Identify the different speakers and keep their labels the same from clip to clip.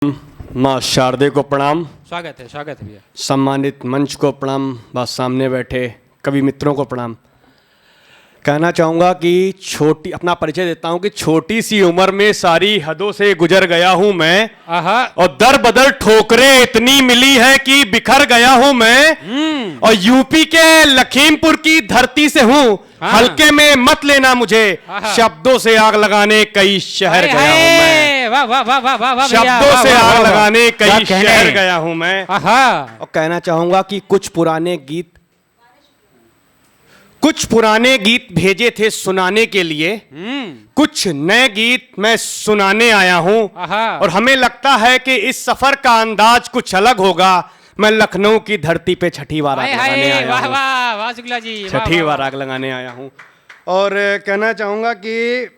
Speaker 1: माँ शारदे को प्रणाम।
Speaker 2: स्वागत है भैया।
Speaker 1: सम्मानित मंच को प्रणाम। बस सामने बैठे कवि मित्रों को प्रणाम। कहना चाहूँगा कि अपना परिचय देता हूँ कि छोटी सी उम्र में सारी हदों से गुजर गया हूँ मैं, और दर बदर ठोकरें इतनी मिली है कि बिखर गया हूँ मैं, और यूपी के लखीमपुर की धरती से हूँ, हल्के में मत लेना मुझे, शब्दों से आग लगाने कई शहर गया हूँ मैं।
Speaker 2: वाह वाह वाह वाह वाह,
Speaker 1: शब्दों से आग लगाने कई शहर गया हूँ मैं। और कहना चाहूँगा कि कुछ पुराने गीत भेजे थे सुनाने के लिए, कुछ नए गीत मैं सुनाने आया हूं, और हमें लगता है कि इस सफर का अंदाज कुछ अलग होगा। मैं लखनऊ की धरती पे छठी बार आग लगाने आया हूं।
Speaker 2: वाह शुक्ला जी,
Speaker 1: छठी बार आग लगाने आया हूं। और कहना चाहूंगा कि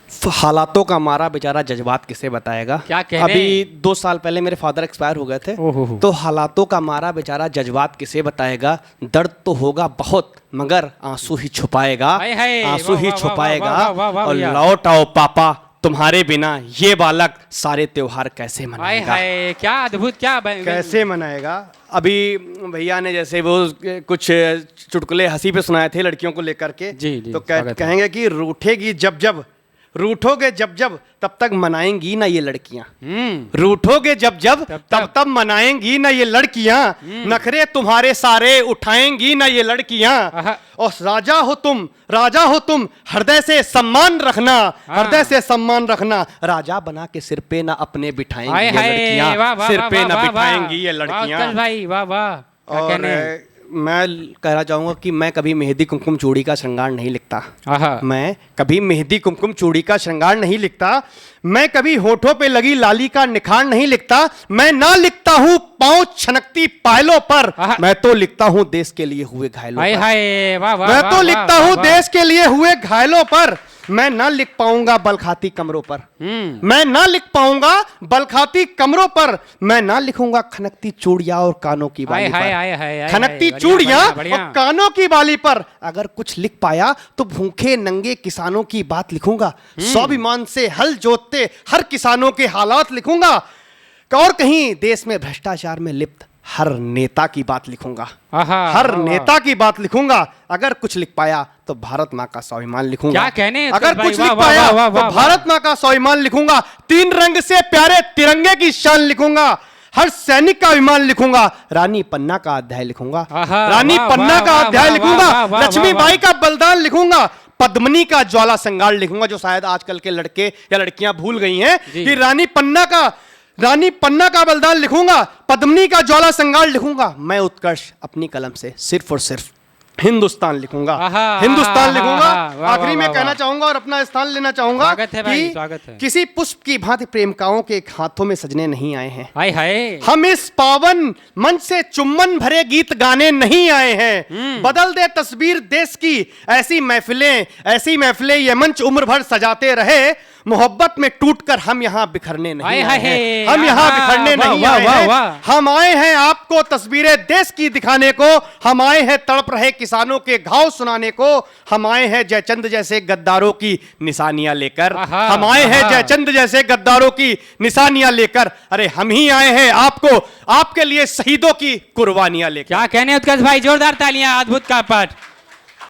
Speaker 1: हालातों का मारा बेचारा जज्बात किसे बताएगा।
Speaker 2: क्या कहने?
Speaker 1: अभी 2 साल पहले मेरे फादर एक्सपायर हो गए थे, तो हालातों का मारा बेचारा जज्बात किसे बताएगा। दर्द तो होगा बहुत मगर आंसू ही छुपाएगा, आंसू ही छुपाएगा। और लौट आओ पापा तुम्हारे बिना ये बालक सारे त्योहार कैसे मनाएगा।
Speaker 2: क्या अद्भुत, क्या
Speaker 1: कैसे मनाएगा। अभी भैया ने जैसे वो कुछ चुटकुले हंसी पे सुनाए थे लड़कियों को लेकर के, तो कहेंगे कि रूठोगे जब जब तब तक मनाएंगी ना ये लड़कियां। रूठोगे जब जब तब तब मनाएंगी ना ये लड़कियां, नखरे तुम्हारे सारे उठाएंगी ना ये लड़कियां। और राजा हो तुम हृदय से सम्मान रखना, हृदय से सम्मान रखना। राजा बना के सिर पे ना अपने बिठाएंगी ये लड़कियां, सिर पे ना बिठाएंगी ये लड़कियां।
Speaker 2: भाई वाह वाह।
Speaker 1: और मैं कहना चाहूँगा कि मैं कभी मेहंदी कुमकुम चूड़ी का श्रृंगार नहीं लिखता। मैं कभी मेहंदी कुमकुम चूड़ी का श्रृंगार नहीं लिखता। मैं कभी होठों पे लगी लाली का निखार नहीं लिखता। मैं ना लिखता हूँ पाँव छनकती पायलों पर, मैं तो लिखता हूँ देश के लिए हुए घायलों पर। मैं तो लिखता हूँ देश के लिए हुए घायलों पर। मैं ना लिख पाऊंगा बल खाती कमरों पर, मैं ना लिख पाऊंगा बल खाती कमरों पर। मैं ना लिखूंगा खनकती चूड़ियां और कानों की बाली पर, खनकती चूड़ियां और कानों की बाली पर। अगर कुछ लिख पाया तो भूखे नंगे किसानों की बात लिखूंगा, स्वाभिमान से हल जोतते हर किसानों के हालात लिखूंगा। और कहीं देश में भ्रष्टाचार में लिप्त हर नेता की बात लिखूंगा, हर नेता की बात लिखूंगा। अगर कुछ लिख पाया तो भारत माँ का स्वाभिमान लिखूंगा।
Speaker 2: क्या कहने?
Speaker 1: अगर कुछ लिख पाया तो भारत माँ का स्वाभिमान लिखूंगा। 3 रंग से प्यारे तिरंगे की शान लिखूंगा, हर सैनिक का अभिमान लिखूंगा। रानी पन्ना का अध्याय लिखूंगा, रानी पन्ना का अध्याय लिखूंगा। लक्ष्मीबाई का बलिदान लिखूंगा, पद्मनी का ज्वाला संगार लिखूंगा, जो शायद आजकल के लड़के या लड़कियां भूल गई हैं कि रानी पन्ना का बलिदान लिखूंगा, पद्मनी का ज्वाला संगार लिखूंगा। मैं उत्कर्ष अपनी कलम से सिर्फ और सिर्फ हिंदुस्तान लिखूंगा, हिंदुस्तान लिखूंगा। आखिरी में कहना चाहूंगा और अपना स्थान लेना चाहूंगा कि किसी पुष्प की भांति प्रेमिकाओं के हाथों में सजने नहीं आए हैं। हम इस पावन मंच से चुम्बन भरे गीत गाने नहीं आए हैं। बदल दे तस्वीर देश की ऐसी महफिलें ये मंच उम्र भर सजाते रहे। मोहब्बत में टूटकर हम यहाँ बिखरने नहीं आए हैं, हम यहाँ बिखरने नहीं आए हैं। हम आए हैं आपको तस्वीरें देश की दिखाने को, हम आए हैं तड़प रहे किसानों के घाव सुनाने को, हम आए हैं जयचंद जैसे गद्दारों की निशानियां लेकर, हम आए हैं जयचंद जैसे गद्दारों की निशानियां लेकर। अरे हम ही आए हैं आपके लिए शहीदों की कुर्बानियां लेकर।
Speaker 2: क्या कहने उत्कर्ष भाई, जोरदार तालियां, अद्भुत का पाठ।